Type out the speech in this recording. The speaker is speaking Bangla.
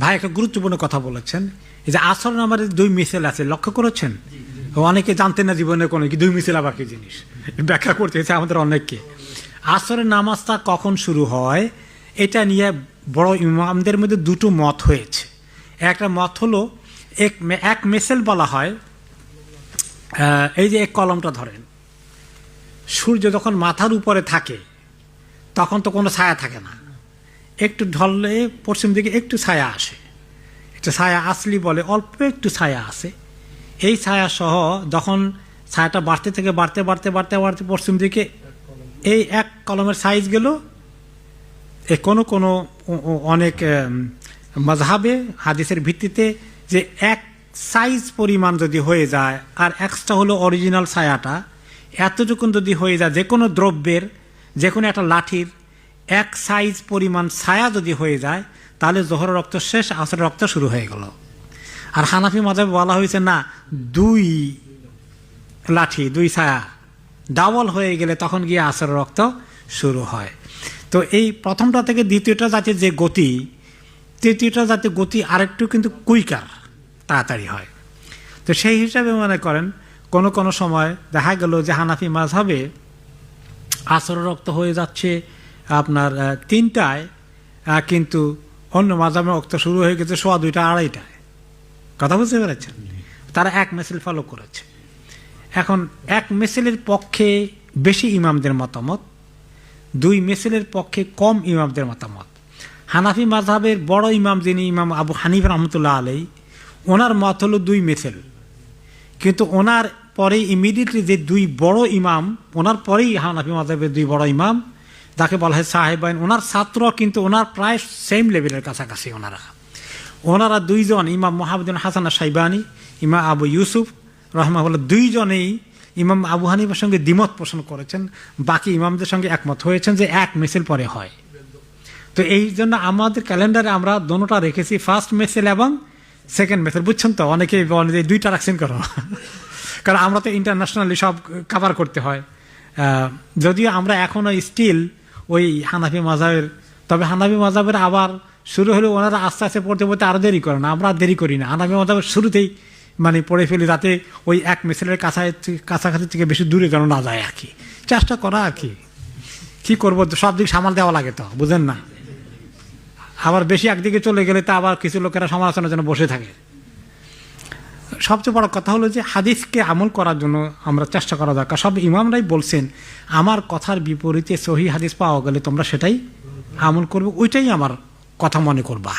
ভাই একটা গুরুত্বপূর্ণ কথা বলেছেন, এই যে আসর নামাজের দুই মিছিল আছে, লক্ষ্য করেছেন? অনেকে জানতেন না জীবনে কোনো কি দুই মিছিল আবার কি জিনিস, ব্যাখ্যা করতে হয়েছে আমাদের অনেককে। আসরের নামাজটা কখন শুরু হয় এটা নিয়ে বড় ইমামদের মধ্যে দুটো মত হয়েছে। একটা মত হলো এক মিছিল বলা হয়, এই যে এক কলমটা ধরেন, সূর্য যখন মাথার উপরে থাকে তখন তো কোনো ছায়া থাকে না, একটু ঢললে পশ্চিম দিকে একটু ছায়া আসে, একটা ছায়া আসলি বলে, অল্প একটু ছায়া আসে। এই ছায়া সহ যখন ছায়াটা বাড়তে থেকে বাড়তে বাড়তে বাড়তে বাড়তে পশ্চিম দিকে এই এক কলমের সাইজ গেল, কোনো কোনো অনেক মাযহাবে হাদিসের ভিত্তিতে যে এক সাইজ পরিমাণ যদি হয়ে যায়, আর এক্সট্রা হলো অরিজিনাল ছায়াটা, এতটুকুন যদি হয়ে যায়, যে কোনো দ্রব্যের, যে কোনো একটা লাঠির এক সাইজ পরিমাণ ছায়া যদি হয়ে যায়, তাহলে জোহরের রক্ত শেষ, আসরের রক্ত শুরু হয়ে গেল। আর হানাফি মাযহাবে বলা হয়েছে না, দুই লাঠি দুই ছায়া ডাবল হয়ে গেলে তখন গিয়ে আসরের রক্ত শুরু হয়। তো এই প্রথমটা থেকে দ্বিতীয়টা যাতে যে গতি, তৃতীয়টা যাতে গতি আরেকটু কিন্তু কুইকার, তাড়াতাড়ি হয়। তো সেই হিসাবে মনে করেন কোনো কোনো সময় দেখা গেল যে হানাফি মাযহাবে আসরের রক্ত হয়ে যাচ্ছে আপনার 3টায়, কিন্তু অন্য মাযহাবে রক্ত শুরু হয়ে গেছে 2:15 2:30টায়। কথা বুঝতে পেরেছেন? তারা এক মিছিল ফলো করেছে। এখন এক মিছিলের পক্ষে বেশি ইমামদের মতামত, দুই মিছিলের পক্ষে কম ইমামদের মতামত। হানাফি মাযহাবের বড় ইমাম যিনি ইমাম আবু হানিফা রহমতুল্লাহ আলাই, ওনার মত হলো দুই মিছিল, কিন্তু ওনার পরে ইমিডিয়েটলি যে দুই বড় ইমাম, ওনার পরেই হানাফি মাযহাবের দুই বড় ইমাম যাকে বলা হয় সাহেবাইন, ওনার ছাত্র কিন্তু ওনার প্রায় সেম লেভেলের কাছাকাছি। ওনারা দুইজন, ইমাম মুহাম্মদ হাসান শাইবানি, ইমাম আবু ইউসুফ রহমাহুল্লাহ, দুইজনেই ইমাম আবু হানিফার সঙ্গে দ্বিমত পোষণ করেছেন, বাকি ইমামদের সঙ্গে একমত হয়েছেন যে এক মিছিল পরে হয়। তো এই জন্য আমাদের ক্যালেন্ডারে আমরা দোনোটা রেখেছি, ফার্স্ট মিছিল এবং সেকেন্ড মিছিল। বুঝছেন তো? অনেকে বলে যে দুইটা রাখছেন করো, কারণ আমরা তো ইন্টারন্যাশনালি সব কভার করতে হয়। যদিও আমরা এখনও স্টিল ওই হানাফি মাযহাবের, তবে হানাফি মাযহাবের আবার শুরু হলে ওনারা আস্তে আস্তে পড়তে পড়তে আরও দেরি করে না, আমরা দেরি করি না। হানাফি মাযহাবের শুরুতেই মানে পড়ে ফেলি, যাতে ওই এক মিছিলের কাছাকাছি থেকে বেশি দূরে যেন না যায় আর কি, চেষ্টা করা আর কি। কী করবো, সব দিক সামাল দেওয়া লাগে তো, বুঝেন না? আবার বেশি একদিকে চলে গেলে তা আবার কিছু লোকেরা সমালোচনার জন্য বসে থাকে। সবচেয়ে বড় কথা হলো যে হাদিসকে আমল করার জন্য আমরা চেষ্টা করা দরকার। সব ইমামরাই বলছেন আমার কথার বিপরীতে সহিহ হাদিস পাওয়া গেলে তোমরা সেটাই আমল করবে, ওইটাই আমার কথা মনে করবা।